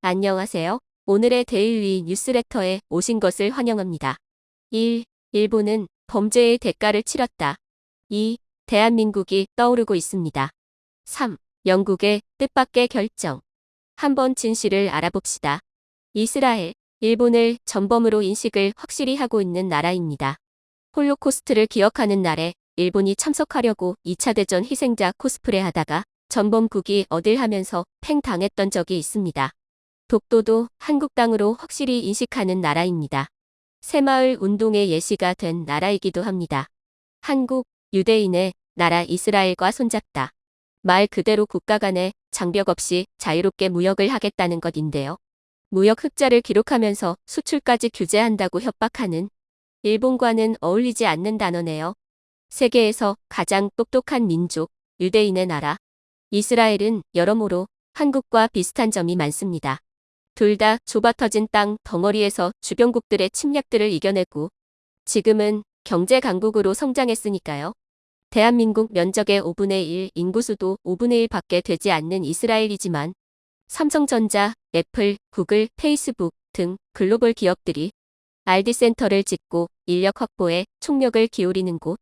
안녕하세요. 오늘의 데일리 뉴스레터에 오신 것을 환영합니다. 1. 일본은 범죄의 대가를 치렀다. 2. 대한민국이 떠오르고 있습니다. 3. 영국의 뜻밖의 결정. 한번 진실을 알아봅시다. 이스라엘, 일본을 전범으로 인식을 확실히 하고 있는 나라입니다. 홀로코스트를 기억하는 날에 일본이 참석하려고 2차 대전 희생자 코스프레 하다가 전범국이 어딜 하면서 팽 당했던 적이 있습니다. 독도도 한국 땅으로 확실히 인식하는 나라입니다. 새마을 운동의 예시가 된 나라이기도 합니다. 한국, 유대인의 나라 이스라엘과 손잡다. 말 그대로 국가 간에 장벽 없이 자유롭게 무역을 하겠다는 것인데요. 무역 흑자를 기록하면서 수출까지 규제한다고 협박하는 일본과는 어울리지 않는 단어네요. 세계에서 가장 똑똑한 민족, 유대인의 나라. 이스라엘은 여러모로 한국과 비슷한 점이 많습니다. 둘 다 좁아터진 땅 덩어리에서 주변국들의 침략들을 이겨내고 지금은 경제 강국으로 성장했으니까요. 대한민국 면적의 5분의 1, 인구수도 5분의 1밖에 되지 않는 이스라엘이지만 삼성전자, 애플, 구글, 페이스북 등 글로벌 기업들이 R&D 센터를 짓고 인력 확보에 총력을 기울이는 곳.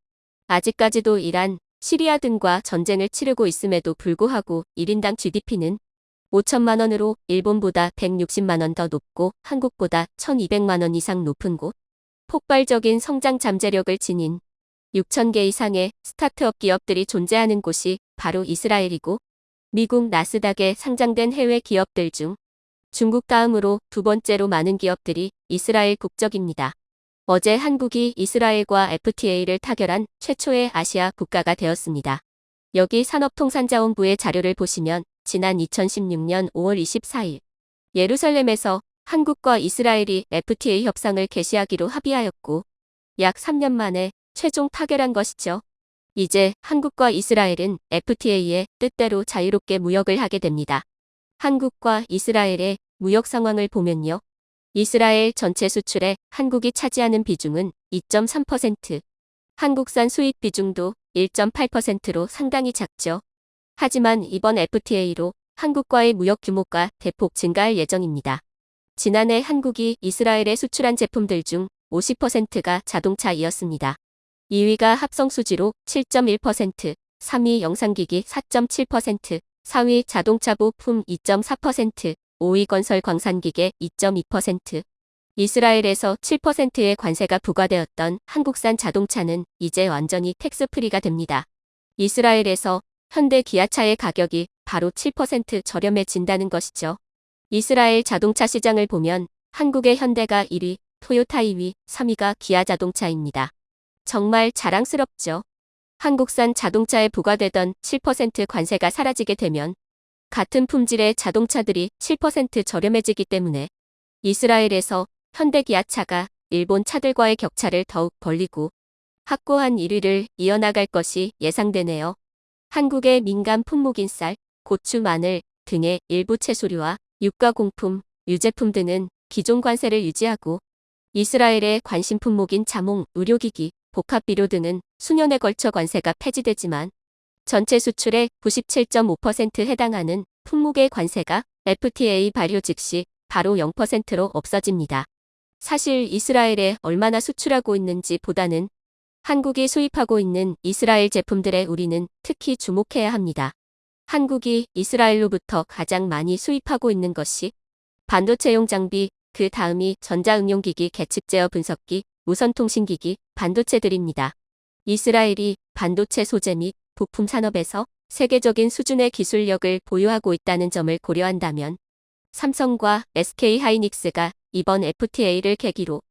아직까지도 이란, 시리아 등과 전쟁을 치르고 있음에도 불구하고 1인당 GDP는 5천만 원으로 일본보다 160만 원 더 높고 한국보다 1,200만 원 이상 높은 곳. 폭발적인 성장 잠재력을 지닌 6천 개 이상의 스타트업 기업들이 존재하는 곳이 바로 이스라엘이고 미국 나스닥에 상장된 해외 기업들 중 중국 다음으로 두 번째로 많은 기업들이 이스라엘 국적입니다. 어제 한국이 이스라엘과 FTA를 타결한 최초의 아시아 국가가 되었습니다. 여기 산업통상자원부의 자료를 보시면 지난 2016년 5월 24일 예루살렘에서 한국과 이스라엘이 FTA 협상을 개시하기로 합의하였고 약 3년 만에 최종 타결한 것이죠. 이제 한국과 이스라엘은 FTA의 뜻대로 자유롭게 무역을 하게 됩니다. 한국과 이스라엘의 무역 상황을 보면요. 이스라엘 전체 수출에 한국이 차지하는 비중은 2.3%, 한국산 수입 비중도 1.8%로 상당히 작죠. 하지만 이번 FTA로 한국과의 무역 규모가 대폭 증가할 예정입니다. 지난해 한국이 이스라엘에 수출한 제품들 중 50%가 자동차이었습니다. 2위가 합성수지로 7.1%, 3위 영상기기 4.7%, 4위 자동차 부품 2.4%, 5위 건설 광산기계 2.2%. 이스라엘에서 7%의 관세가 부과되었던 한국산 자동차는 이제 완전히 텍스프리가 됩니다. 이스라엘에서 현대 기아차의 가격이 바로 7% 저렴해진다는 것이죠. 이스라엘 자동차 시장을 보면 한국의 현대가 1위, 토요타 2위, 3위가 기아 자동차입니다. 정말 자랑스럽죠. 한국산 자동차에 부과되던 7% 관세가 사라지게 되면 같은 품질의 자동차들이 7% 저렴해지기 때문에 이스라엘에서 현대 기아차가 일본 차들과의 격차를 더욱 벌리고 확고한 1위를 이어나갈 것이 예상되네요. 한국의 민간 품목인 쌀, 고추, 마늘 등의 일부 채소류와 유가공품, 유제품 등은 기존 관세를 유지하고 이스라엘의 관심 품목인 자몽, 의료기기, 복합비료 등은 수년에 걸쳐 관세가 폐지되지만 전체 수출의 97.5% 해당하는 품목의 관세가 FTA 발효 즉시 바로 0%로 없어집니다. 사실 이스라엘에 얼마나 수출하고 있는지 보다는 한국이 수입하고 있는 이스라엘 제품들에 우리는 특히 주목해야 합니다. 한국이 이스라엘로부터 가장 많이 수입하고 있는 것이 반도체용 장비, 그 다음이 전자응용기기, 계측 제어 분석기, 무선통신기기, 반도체들입니다. 이스라엘이 반도체 소재 및 부품 산업에서 세계적인 수준의 기술력을 보유하고 있다는 점을 고려한다면 삼성과 SK하이닉스가 이번 FTA를 계기로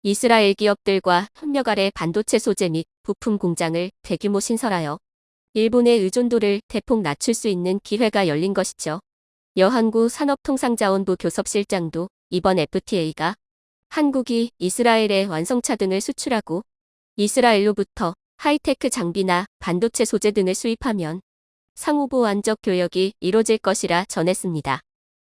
이스라엘 기업들과 협력 아래 반도체 소재 및 부품 공장을 대규모 신설하여 일본의 의존도를 대폭 낮출 수 있는 기회가 열린 것이죠. 여한구 산업통상자원부 교섭실장도 이번 FTA가 한국이 이스라엘에 완성차 등을 수출하고 이스라엘로부터 하이테크 장비나 반도체 소재 등을 수입하면 상호보완적 교역이 이뤄질 것이라 전했습니다.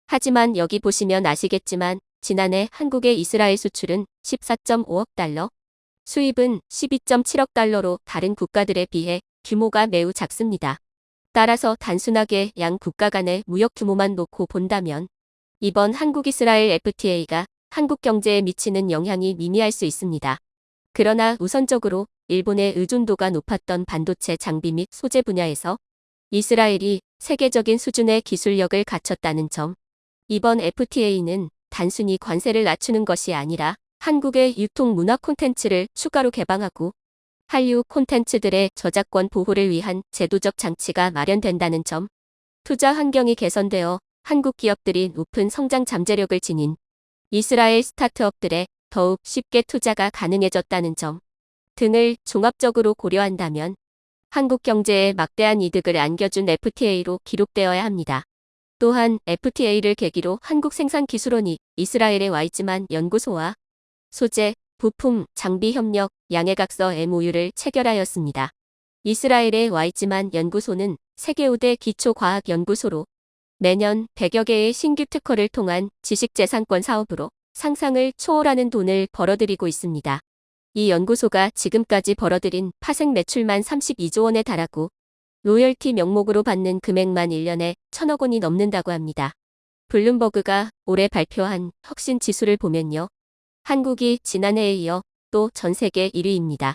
하지만 여기 보시면 아시겠지만 지난해 한국의 이스라엘 수출은 14.5억 달러, 수입은 12.7억 달러로 다른 국가들에 비해 규모가 매우 작습니다. 따라서 단순하게 양 국가 간의 무역 규모만 놓고 본다면 이번 한국-이스라엘 FTA가 한국 경제에 미치는 영향이 미미할 수 있습니다. 그러나 우선적으로 일본의 의존도가 높았던 반도체 장비 및 소재 분야에서 이스라엘이 세계적인 수준의 기술력을 갖췄다는 점. 이번 FTA는 단순히 관세를 낮추는 것이 아니라 한국의 유통 문화 콘텐츠를 추가로 개방하고 한류 콘텐츠들의 저작권 보호를 위한 제도적 장치가 마련된다는 점. 투자 환경이 개선되어 한국 기업들이 높은 성장 잠재력을 지닌 이스라엘 스타트업들에 더욱 쉽게 투자가 가능해졌다는 점 등을 종합적으로 고려한다면 한국 경제에 막대한 이득을 안겨준 FTA로 기록되어야 합니다. 또한 FTA를 계기로 한국 생산 기술원이 이스라엘에 와 있지만 연구소와 소재, 부품, 장비 협력, 양해각서 MOU를 체결하였습니다. 이스라엘에 와 있지만 연구소는 세계 5대 기초과학연구소로 매년 100여 개의 신규 특허를 통한 지식재산권 사업으로 상상을 초월하는 돈을 벌어들이고 있습니다. 이 연구소가 지금까지 벌어들인 파생 매출만 32조 원에 달하고 로열티 명목으로 받는 금액만 1년에 1,000억 원이 넘는다고 합니다. 블룸버그가 올해 발표한 혁신 지수를 보면요. 한국이 지난해에 이어 또 전 세계 1위입니다.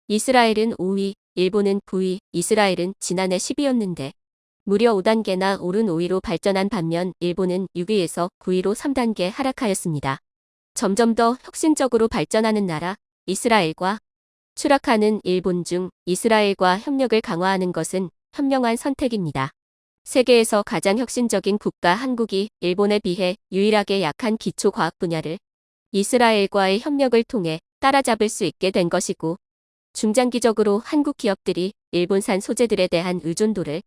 이스라엘은 5위, 일본은 9위, 이스라엘은 지난해 10위였는데 무려 5단계나 오른 5위로 발전한 반면 일본은 6위에서 9위로 3단계 하락하였습니다. 점점 더 혁신적으로 발전하는 나라, 이스라엘과 추락하는 일본 중 이스라엘과 협력을 강화하는 것은 현명한 선택입니다. 세계에서 가장 혁신적인 국가 한국이 일본에 비해 유일하게 약한 기초과학 분야를 이스라엘과의 협력을 통해 따라잡을 수 있게 된 것이고 중장기적으로 한국 기업들이 일본산 소재들에 대한 의존도를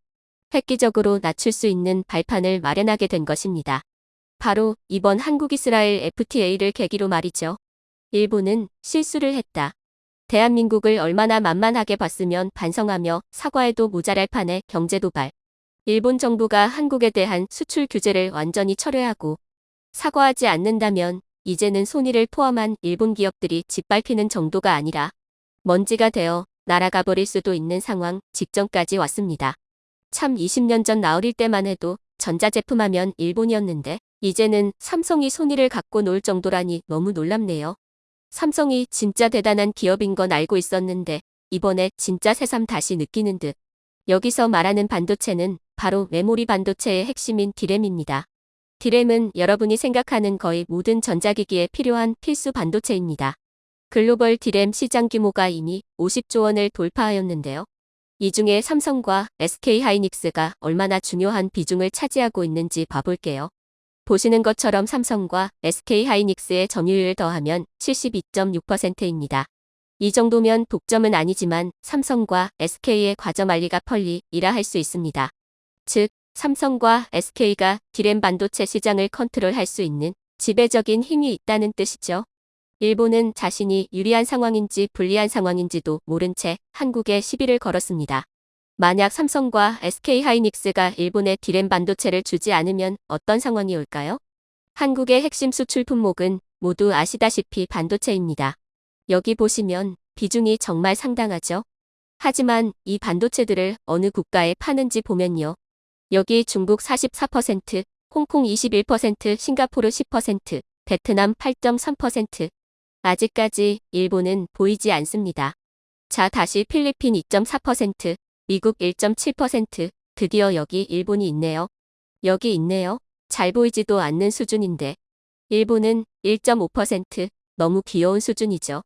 획기적으로 낮출 수 있는 발판을 마련하게 된 것입니다. 바로 이번 한국-이스라엘 FTA를 계기로 말이죠. 일본은 실수를 했다. 대한민국을 얼마나 만만하게 봤으면 반성하며 사과해도 모자랄 판의 경제 도발. 일본 정부가 한국에 대한 수출 규제를 완전히 철회하고 사과하지 않는다면 이제는 손해를 포함한 일본 기업들이 짓밟히는 정도가 아니라 먼지가 되어 날아가 버릴 수도 있는 상황 직전까지 왔습니다. 참 20년 전 나흘일 때만 해도 전자제품 하면 일본이었는데 이제는 삼성이 손해를 갖고 놀 정도라니 너무 놀랍네요. 삼성이 진짜 대단한 기업인 건 알고 있었는데 이번에 진짜 새삼 다시 느끼는 듯. 여기서 말하는 반도체는 바로 메모리 반도체의 핵심인 디램입니다. 디램은 여러분이 생각하는 거의 모든 전자기기에 필요한 필수 반도체입니다. 글로벌 디램 시장 규모가 이미 50조 원을 돌파하였는데요. 이 중에 삼성과 SK하이닉스가 얼마나 중요한 비중을 차지하고 있는지 봐볼게요. 보시는 것처럼 삼성과 SK하이닉스의 점유율을 더하면 72.6%입니다. 이 정도면 독점은 아니지만 삼성과 SK의 과점 알리가 펄리이라 할 수 있습니다. 즉, 삼성과 SK가 디램 반도체 시장을 컨트롤할 수 있는 지배적인 힘이 있다는 뜻이죠. 일본은 자신이 유리한 상황인지 불리한 상황인지도 모른 채 한국에 시비를 걸었습니다. 만약 삼성과 SK하이닉스가 일본에 디램 반도체를 주지 않으면 어떤 상황이 올까요? 한국의 핵심 수출 품목은 모두 아시다시피 반도체입니다. 여기 보시면 비중이 정말 상당하죠? 하지만 이 반도체들을 어느 국가에 파는지 보면요. 여기 중국 44%, 홍콩 21%, 싱가포르 10%, 베트남 8.3%. 아직까지 일본은 보이지 않습니다. 자, 다시 필리핀 2.4%, 미국 1.7%, 드디어 여기 일본이 있네요. 여기 있네요. 잘 보이지도 않는 수준인데. 일본은 1.5%, 너무 귀여운 수준이죠.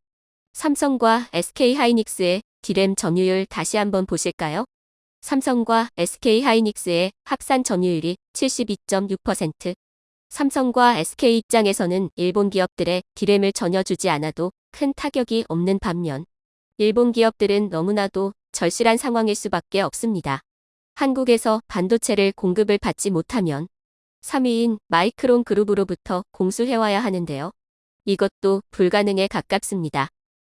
삼성과 SK하이닉스의 디램 점유율 다시 한번 보실까요? 삼성과 SK하이닉스의 합산 점유율이 72.6%. 삼성과 SK 입장에서는 일본 기업들의 디램을 전혀 주지 않아도 큰 타격이 없는 반면 일본 기업들은 너무나도 절실한 상황일 수밖에 없습니다. 한국에서 반도체를 공급을 받지 못하면 3위인 마이크론 그룹으로부터 공수해와야 하는데요. 이것도 불가능에 가깝습니다.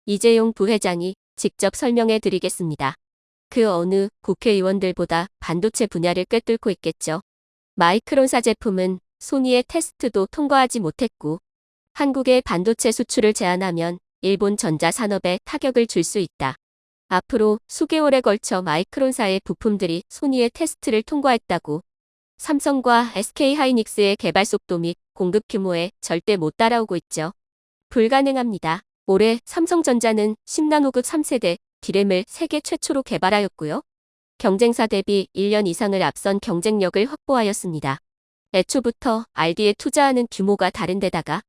이재용 부회장이 직접 설명해 드리겠습니다. 그 어느 국회의원들보다 반도체 분야를 꿰뚫고 있겠죠. 마이크론사 제품은 소니의 테스트도 통과하지 못했고 한국의 반도체 수출을 제한하면 일본 전자산업에 타격을 줄 수 있다. 앞으로 수개월에 걸쳐 마이크론사의 부품들이 소니의 테스트를 통과했다고 삼성과 SK하이닉스의 개발 속도 및 공급 규모에 절대 못 따라오고 있죠. 불가능합니다. 올해 삼성전자는 10나노급 3세대 D램을 세계 최초로 개발하였고요. 경쟁사 대비 1년 이상을 앞선 경쟁력을 확보하였습니다. 애초부터 R&D에 투자하는 규모가 다른 데다가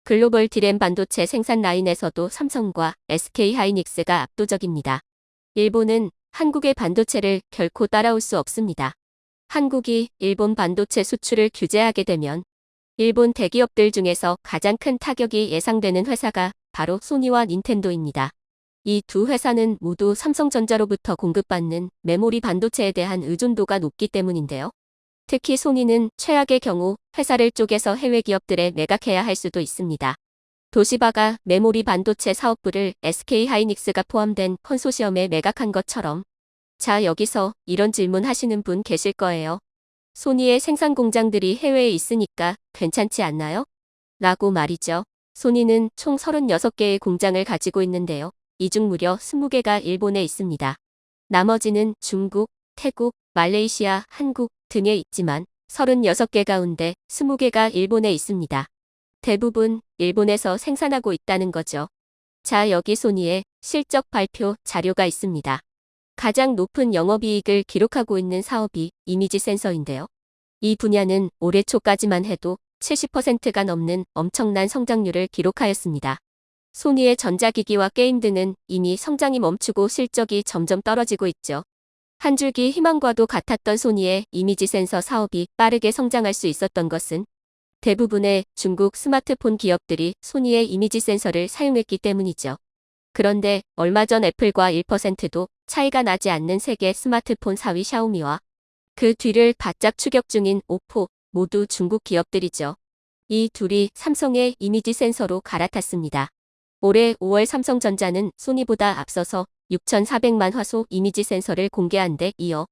글로벌 D램 반도체 생산 라인에서도 삼성과 SK하이닉스가 압도적입니다. 일본은 한국의 반도체를 결코 따라올 수 없습니다. 한국이 일본 반도체 수출을 규제하게 되면 일본 대기업들 중에서 가장 큰 타격이 예상되는 회사가 바로 소니와 닌텐도입니다. 이 두 회사는 모두 삼성전자로부터 공급받는 메모리 반도체에 대한 의존도가 높기 때문인데요. 특히 소니는 최악의 경우 회사를 쪼개서 해외 기업들에 매각해야 할 수도 있습니다. 도시바가 메모리 반도체 사업부를 SK하이닉스가 포함된 컨소시엄에 매각한 것처럼 자, 여기서 이런 질문 하시는 분 계실 거예요. 소니의 생산 공장들이 해외에 있으니까 괜찮지 않나요? 라고 말이죠. 소니는 총 36개의 공장을 가지고 있는데요. 이 중 무려 20개가 일본에 있습니다. 나머지는 중국, 태국, 말레이시아, 한국 등에 있지만 36개 가운데 20개가 일본에 있습니다. 대부분 일본에서 생산하고 있다는 거죠. 자, 여기 소니의 실적 발표 자료가 있습니다. 가장 높은 영업이익을 기록하고 있는 사업이 이미지 센서인데요. 이 분야는 올해 초까지만 해도 70%가 넘는 엄청난 성장률을 기록하였습니다. 소니의 전자기기와 게임 등은 이미 성장이 멈추고 실적이 점점 떨어지고 있죠. 한 줄기 희망과도 같았던 소니의 이미지 센서 사업이 빠르게 성장할 수 있었던 것은 대부분의 중국 스마트폰 기업들이 소니의 이미지 센서를 사용했기 때문이죠. 그런데 얼마 전 애플과 1%도 차이가 나지 않는 세계 스마트폰 4위 샤오미와 그 뒤를 바짝 추격 중인 오포 모두 중국 기업들이죠. 이 둘이 삼성의 이미지 센서로 갈아탔습니다. 올해 5월 삼성전자는 소니보다 앞서서 6,400만 화소 이미지 센서를 공개한 데 이어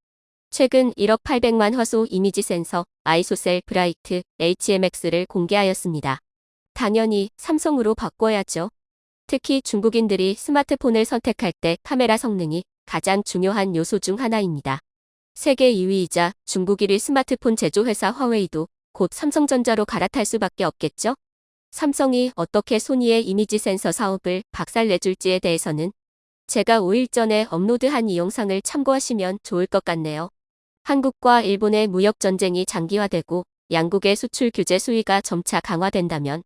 최근 1억 800만 화소 이미지 센서 아이소셀 브라이트 HMX를 공개하였습니다. 당연히 삼성으로 바꿔야죠. 특히 중국인들이 스마트폰을 선택할 때 카메라 성능이 가장 중요한 요소 중 하나입니다. 세계 2위이자 중국 1위 스마트폰 제조회사 화웨이도 곧 삼성전자로 갈아탈 수밖에 없겠죠? 삼성이 어떻게 소니의 이미지 센서 사업을 박살내줄지에 대해서는 제가 5일 전에 업로드한 이 영상을 참고하시면 좋을 것 같네요. 한국과 일본의 무역 전쟁이 장기화되고 양국의 수출 규제 수위가 점차 강화된다면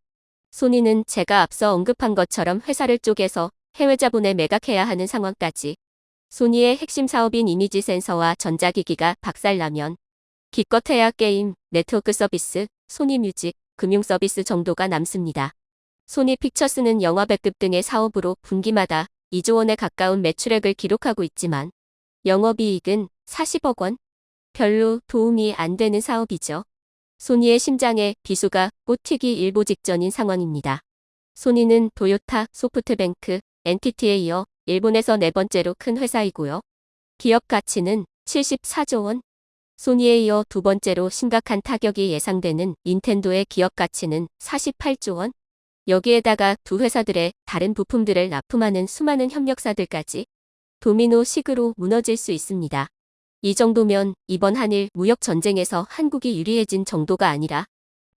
소니는 제가 앞서 언급한 것처럼 회사를 쪼개서 해외 자본에 매각해야 하는 상황까지 소니의 핵심 사업인 이미지 센서와 전자기기가 박살나면 기껏해야 게임, 네트워크 서비스, 소니 뮤직, 금융 서비스 정도가 남습니다. 소니 픽처스는 영화 배급 등의 사업으로 분기마다 2조 원에 가까운 매출액을 기록하고 있지만 영업이익은 40억 원? 별로 도움이 안 되는 사업이죠. 소니의 심장에 비수가 꽂히기 일보 직전인 상황입니다. 소니는 도요타, 소프트뱅크, NTT에 이어 일본에서 네 번째로 큰 회사이고요. 기업 가치는 74조 원. 소니에 이어 두 번째로 심각한 타격이 예상되는 닌텐도의 기업 가치는 48조 원. 여기에다가 두 회사들의 다른 부품들을 납품하는 수많은 협력사들까지 도미노식으로 무너질 수 있습니다. 이 정도면 이번 한일 무역 전쟁에서 한국이 유리해진 정도가 아니라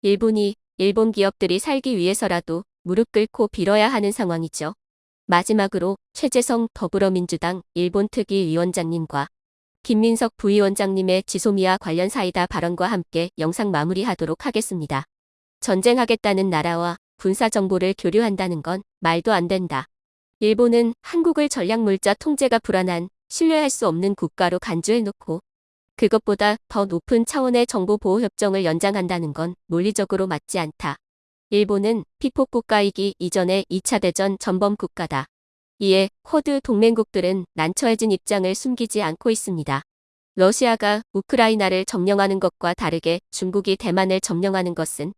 일본이 일본 기업들이 살기 위해서라도 무릎 꿇고 빌어야 하는 상황이죠. 마지막으로 최재성 더불어민주당 일본 특위 위원장님과 김민석 부위원장님의 지소미아 관련 사이다 발언과 함께 영상 마무리하도록 하겠습니다. 전쟁하겠다는 나라와 군사 정보를 교류한다는 건 말도 안 된다. 일본은 한국을 전략물자 통제가 불안한 신뢰할 수 없는 국가로 간주해놓고 그것보다 더 높은 차원의 정보보호협정을 연장한다는 건 논리적으로 맞지 않다. 일본은 피폭 국가이기 이전의 2차 대전 전범 국가다. 이에 쿼드 동맹국들은 난처해진 입장을 숨기지 않고 있습니다. 러시아가 우크라이나를 점령하는 것과 다르게 중국이 대만을 점령하는 것은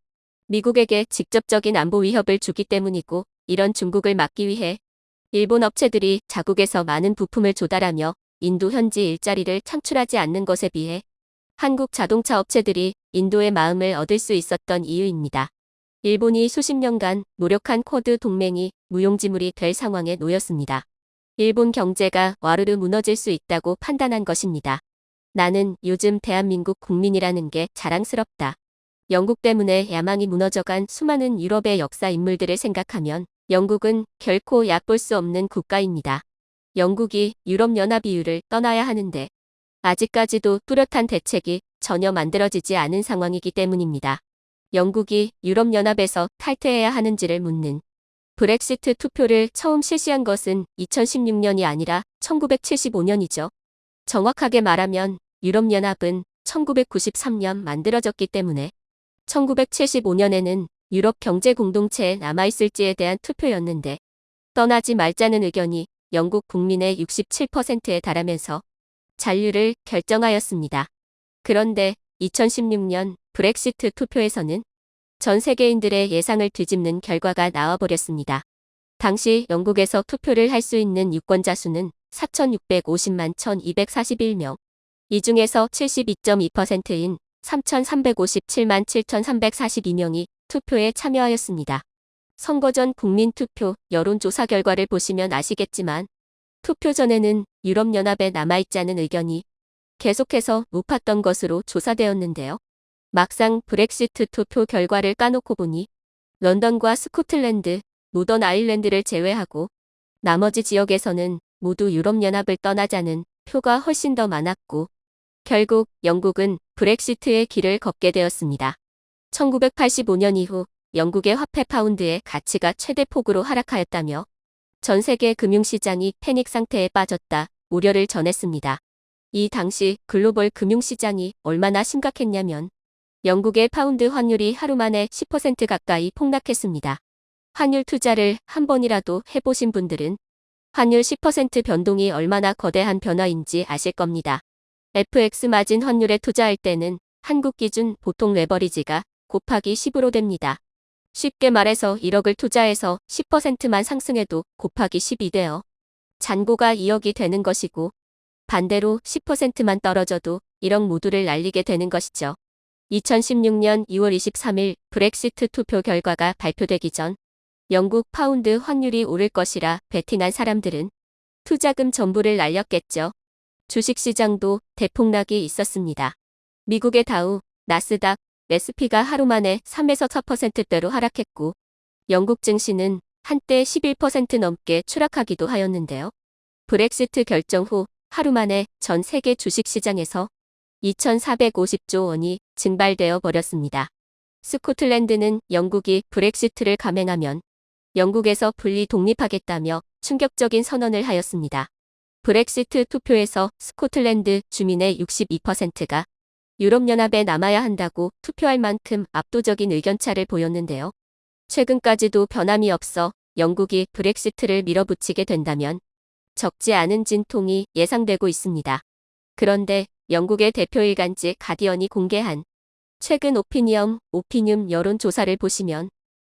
미국에게 직접적인 안보 위협을 주기 때문이고 이런 중국을 막기 위해 일본 업체들이 자국에서 많은 부품을 조달하며 인도 현지 일자리를 창출하지 않는 것에 비해 한국 자동차 업체들이 인도의 마음을 얻을 수 있었던 이유입니다. 일본이 수십 년간 노력한 쿼드 동맹이 무용지물이 될 상황에 놓였습니다. 일본 경제가 와르르 무너질 수 있다고 판단한 것입니다. 나는 요즘 대한민국 국민이라는 게 자랑스럽다. 영국 때문에 야망이 무너져간 수많은 유럽의 역사 인물들을 생각하면 영국은 결코 얕볼 수 없는 국가입니다. 영국이 유럽연합 EU를 떠나야 하는데 아직까지도 뚜렷한 대책이 전혀 만들어지지 않은 상황이기 때문입니다. 영국이 유럽연합에서 탈퇴해야 하는지를 묻는 브렉시트 투표를 처음 실시한 것은 2016년이 아니라 1975년이죠. 정확하게 말하면 유럽연합은 1993년 만들어졌기 때문에 1975년에는 유럽 경제 공동체에 남아있을지에 대한 투표였는데 떠나지 말자는 의견이 영국 국민의 67%에 달하면서 잔류를 결정하였습니다. 그런데 2016년 브렉시트 투표에서는 전 세계인들의 예상을 뒤집는 결과가 나와버렸습니다. 당시 영국에서 투표를 할 수 있는 유권자 수는 4,650만 1,241명. 이 중에서 72.2%인 3,357만 7,342명이 투표에 참여하였습니다. 선거 전 국민투표 여론조사 결과를 보시면 아시겠지만 투표 전에는 유럽연합에 남아있자는 의견이 계속해서 높았던 것으로 조사되었는데요. 막상 브렉시트 투표 결과를 까놓고 보니 런던과 스코틀랜드, 노던 아일랜드를 제외하고 나머지 지역에서는 모두 유럽연합을 떠나자는 표가 훨씬 더 많았고 결국 영국은 브렉시트의 길을 걷게 되었습니다. 1985년 이후 영국의 화폐 파운드의 가치가 최대폭으로 하락하였다며 전 세계 금융시장이 패닉 상태에 빠졌다 우려를 전했습니다. 이 당시 글로벌 금융시장이 얼마나 심각했냐면 영국의 파운드 환율이 하루 만에 10% 가까이 폭락했습니다. 환율 투자를 한 번이라도 해보신 분들은 환율 10% 변동이 얼마나 거대한 변화인지 아실 겁니다. FX 마진 환율에 투자할 때는 한국 기준 보통 레버리지가 곱하기 10으로 됩니다. 쉽게 말해서 1억을 투자해서 10%만 상승해도 곱하기 10이 되어 잔고가 2억이 되는 것이고 반대로 10%만 떨어져도 1억 모두를 날리게 되는 것이죠. 2016년 2월 23일 브렉시트 투표 결과가 발표되기 전 영국 파운드 환율이 오를 것이라 베팅한 사람들은 투자금 전부를 날렸겠죠. 주식시장도 대폭락이 있었습니다. 미국의 다우, 나스닥, S&P가 하루 만에 3에서 4%대로 하락했고 영국 증시는 한때 11% 넘게 추락하기도 하였는데요. 브렉시트 결정 후 하루 만에 전 세계 주식시장에서 2,450조 원이 증발되어 버렸습니다. 스코틀랜드는 영국이 브렉시트를 감행하면 영국에서 분리 독립하겠다며 충격적인 선언을 하였습니다. 브렉시트 투표에서 스코틀랜드 주민의 62%가 유럽연합에 남아야 한다고 투표할 만큼 압도적인 의견차를 보였는데요. 최근까지도 변함이 없어 영국이 브렉시트를 밀어붙이게 된다면 적지 않은 진통이 예상되고 있습니다. 그런데 영국의 대표일간지 가디언이 공개한 최근 오피늄 여론조사를 보시면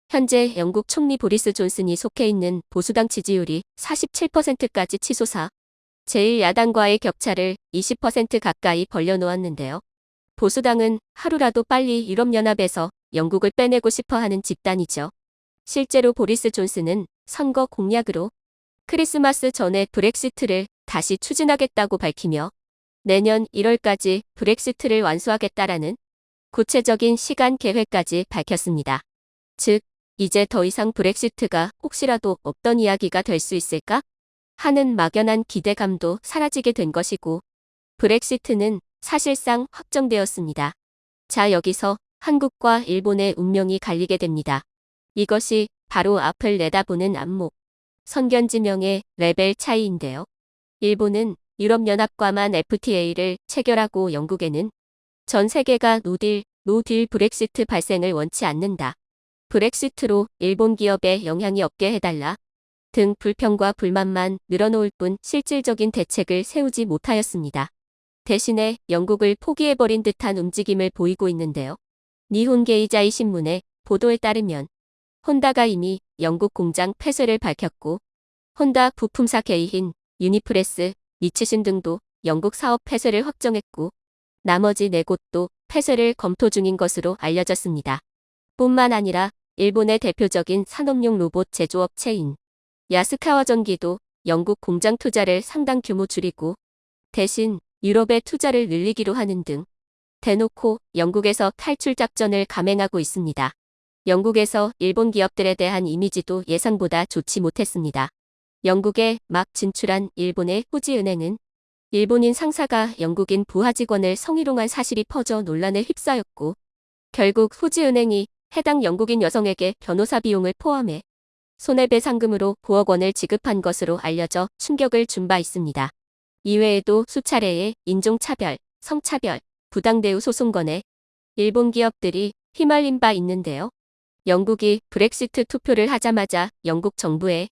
현재 영국 총리 보리스 존슨이 속해 있는 보수당 지지율이 47%까지 치솟아 제1야당과의 격차를 20% 가까이 벌려놓았는데요. 보수당은 하루라도 빨리 유럽연합에서 영국을 빼내고 싶어하는 집단이죠. 실제로 보리스 존슨은 선거 공약으로 크리스마스 전에 브렉시트를 다시 추진하겠다고 밝히며 내년 1월까지 브렉시트를 완수하겠다라는 구체적인 시간 계획까지 밝혔습니다. 즉, 이제 더 이상 브렉시트가 혹시라도 없던 이야기가 될 수 있을까? 하는 막연한 기대감도 사라지게 된 것이고 브렉시트는 사실상 확정되었습니다. 자, 여기서 한국과 일본의 운명이 갈리게 됩니다. 이것이 바로 앞을 내다보는 안목, 선견지명의 레벨 차이인데요. 일본은 유럽연합과만 FTA를 체결하고 영국에는 전 세계가 노딜 브렉시트 발생을 원치 않는다. 브렉시트로 일본 기업에 영향이 없게 해달라 등 불평과 불만만 늘어놓을 뿐 실질적인 대책을 세우지 못하였습니다. 대신에 영국을 포기해버린 듯한 움직임을 보이고 있는데요. 니혼 게이자이 신문의 보도에 따르면 혼다가 이미 영국 공장 폐쇄를 밝혔고 혼다 부품사 게이힌 유니프레스, 니치신 등도 영국 사업 폐쇄를 확정했고 나머지 4곳도 폐쇄를 검토 중인 것으로 알려졌습니다. 뿐만 아니라 일본의 대표적인 산업용 로봇 제조업체인 야스카와 전기도 영국 공장 투자를 상당 규모 줄이고 대신 유럽의 투자를 늘리기로 하는 등 대놓고 영국에서 탈출 작전을 감행하고 있습니다. 영국에서 일본 기업들에 대한 이미지도 예상보다 좋지 못했습니다. 영국에 막 진출한 일본의 후지은행은 일본인 상사가 영국인 부하 직원을 성희롱한 사실이 퍼져 논란에 휩싸였고 결국 후지은행이 해당 영국인 여성에게 변호사 비용을 포함해 손해배상금으로 9억 원을 지급한 것으로 알려져 충격을 준 바 있습니다. 이외에도 수차례의 인종차별, 성차별, 부당대우 소송건에 일본 기업들이 휘말린 바 있는데요. 영국이 브렉시트 투표를 하자마자 영국 정부에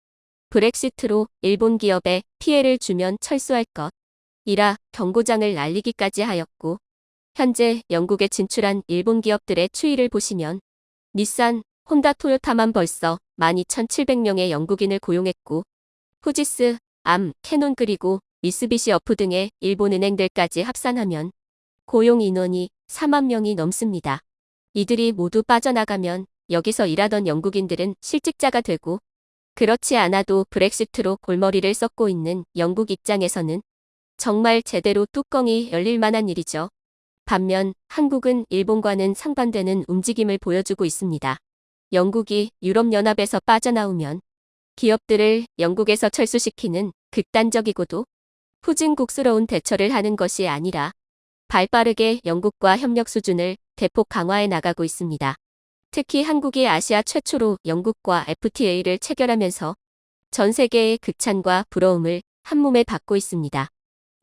브렉시트로 일본 기업에 피해를 주면 철수할 것이라 경고장을 날리기까지 하였고 현재 영국에 진출한 일본 기업들의 추이를 보시면 닛산, 혼다, 토요타만 벌써 12,700명의 영국인을 고용했고 후지스, 암, 캐논 그리고 미쓰비시 어프 등의 일본 은행들까지 합산하면 고용 인원이 4만 명이 넘습니다. 이들이 모두 빠져나가면 여기서 일하던 영국인들은 실직자가 되고 그렇지 않아도 브렉시트로 골머리를 썩고 있는 영국 입장에서는 정말 제대로 뚜껑이 열릴 만한 일이죠. 반면 한국은 일본과는 상반되는 움직임을 보여주고 있습니다. 영국이 유럽연합에서 빠져나오면 기업들을 영국에서 철수시키는 극단적이고도 후진국스러운 대처를 하는 것이 아니라 발빠르게 영국과 협력 수준을 대폭 강화해 나가고 있습니다. 특히 한국이 아시아 최초로 영국과 FTA를 체결하면서 전 세계의 극찬과 부러움을 한몸에 받고 있습니다.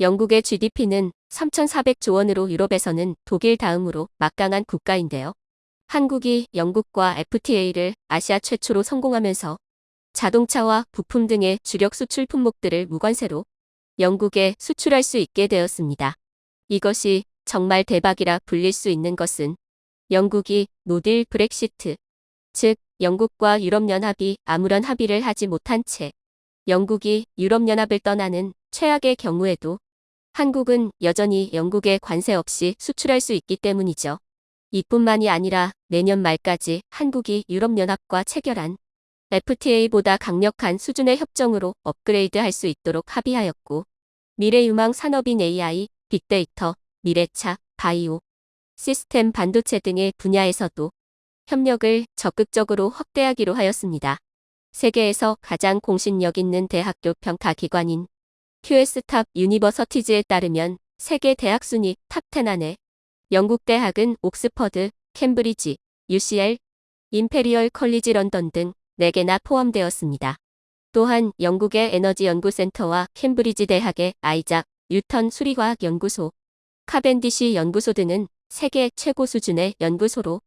영국의 GDP는 3,400조 원으로 유럽에서는 독일 다음으로 막강한 국가인데요. 한국이 영국과 FTA를 아시아 최초로 성공하면서 자동차와 부품 등의 주력 수출 품목들을 무관세로 영국에 수출할 수 있게 되었습니다. 이것이 정말 대박이라 불릴 수 있는 것은 영국이 노딜 브렉시트, 즉 영국과 유럽연합이 아무런 합의를 하지 못한 채 영국이 유럽연합을 떠나는 최악의 경우에도 한국은 여전히 영국에 관세 없이 수출할 수 있기 때문이죠. 이뿐만이 아니라 내년 말까지 한국이 유럽연합과 체결한 FTA보다 강력한 수준의 협정으로 업그레이드할 수 있도록 합의하였고 미래유망 산업인 AI, 빅데이터, 미래차, 바이오, 시스템 반도체 등의 분야에서도 협력을 적극적으로 확대하기로 하였습니다. 세계에서 가장 공신력 있는 대학교 평가 기관인 QS탑 유니버서티즈에 따르면 세계 대학 순위 탑10 안에 영국 대학은 옥스퍼드, 캠브리지, UCL, 임페리얼 컬리지 런던 등 4개나 포함되었습니다. 또한 영국의 에너지 연구센터와 캠브리지 대학의 아이작, 뉴턴 수리과학 연구소, 카벤디시 연구소 등은 세계 최고 수준의 연구소로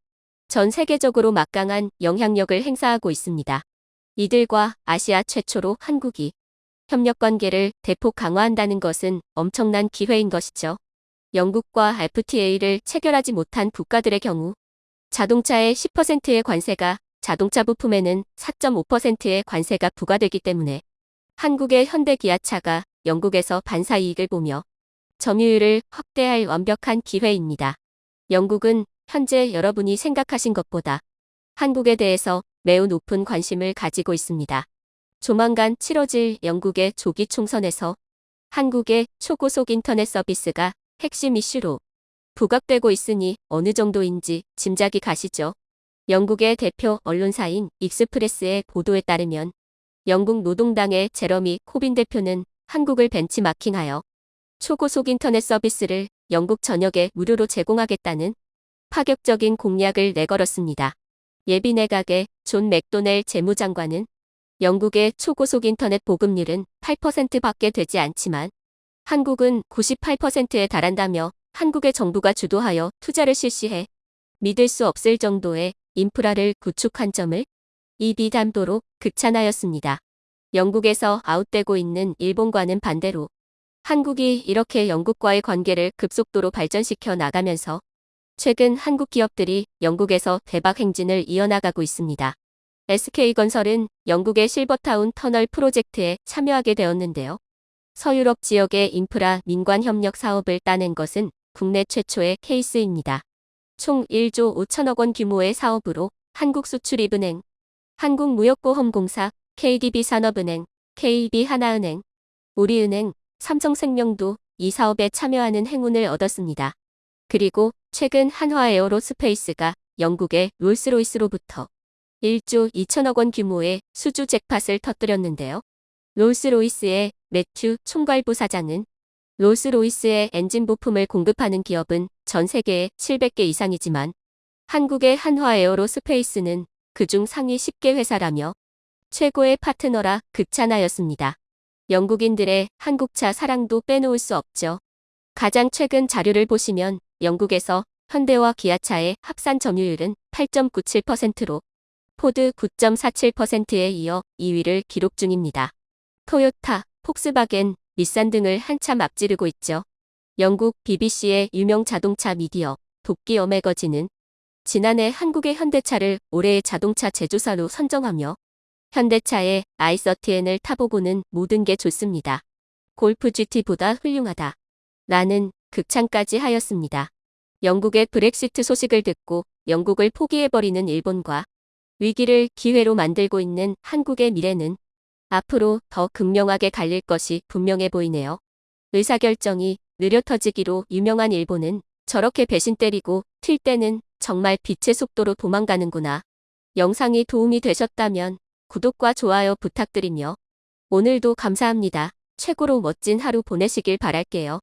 전 세계적으로 막강한 영향력을 행사하고 있습니다. 이들과 아시아 최초로 한국이 협력 관계를 대폭 강화한다는 것은 엄청난 기회인 것이죠. 영국과 FTA를 체결하지 못한 국가들의 경우 자동차의 10%의 관세가 자동차 부품에는 4.5%의 관세가 부과되기 때문에 한국의 현대기아차가 영국에서 반사이익을 보며 점유율을 확대할 완벽한 기회입니다. 영국은 현재 여러분이 생각하신 것보다 한국에 대해서 매우 높은 관심을 가지고 있습니다. 조만간 치러질 영국의 조기 총선에서 한국의 초고속 인터넷 서비스가 핵심 이슈로 부각되고 있으니 어느 정도인지 짐작이 가시죠. 영국의 대표 언론사인 익스프레스의 보도에 따르면 영국 노동당의 제러미 코빈 대표는 한국을 벤치마킹하여 초고속 인터넷 서비스를 영국 전역에 무료로 제공하겠다는 파격적인 공약을 내걸었습니다. 예비 내각의 존 맥도넬 재무장관은 영국의 초고속 인터넷 보급률은 8%밖에 되지 않지만 한국은 98%에 달한다며 한국의 정부가 주도하여 투자를 실시해 믿을 수 없을 정도의 인프라를 구축한 점을 이 비담도로 극찬하였습니다. 영국에서 아웃되고 있는 일본과는 반대로 한국이 이렇게 영국과의 관계를 급속도로 발전시켜 나가면서 최근 한국 기업들이 영국에서 대박 행진을 이어나가고 있습니다. SK건설은 영국의 실버타운 터널 프로젝트에 참여하게 되었는데요. 서유럽 지역의 인프라 민관 협력 사업을 따낸 것은 국내 최초의 케이스입니다. 총 1조 5천억 원 규모의 사업으로 한국수출입은행, 한국무역보험공사, KDB 산업은행, KB 하나은행, 우리은행, 삼성생명도 이 사업에 참여하는 행운을 얻었습니다. 그리고 최근 한화 에어로스페이스가 영국의 롤스로이스로부터 1조 2천억 원 규모의 수주 잭팟을 터뜨렸는데요. 롤스로이스의 매튜 총괄부 사장은 롤스로이스의 엔진 부품을 공급하는 기업은 전 세계에 700개 이상이지만 한국의 한화 에어로스페이스는 그중 상위 10개 회사라며 최고의 파트너라 극찬하였습니다. 영국인들의 한국차 사랑도 빼놓을 수 없죠. 가장 최근 자료를 보시면 영국에서 현대와 기아차의 합산 점유율은 8.97%로 포드 9.47%에 이어 2위를 기록 중입니다. 토요타, 폭스바겐, 닛산 등을 한참 앞지르고 있죠. 영국 BBC의 유명 자동차 미디어 도끼어 매거진은 지난해 한국의 현대차를 올해의 자동차 제조사로 선정하며 현대차의 i30N을 타보고는 모든 게 좋습니다. 골프 GT보다 훌륭하다. 라는 극찬까지 하였습니다. 영국의 브렉시트 소식을 듣고 영국을 포기해버리는 일본과 위기를 기회로 만들고 있는 한국의 미래는 앞으로 더 극명하게 갈릴 것이 분명해 보이네요. 의사결정이 느려 터지기로 유명한 일본은 저렇게 배신 때리고 튈 때는 정말 빛의 속도로 도망가는구나. 영상이 도움이 되셨다면 구독과 좋아요 부탁드리며 오늘도 감사합니다. 최고로 멋진 하루 보내시길 바랄게요.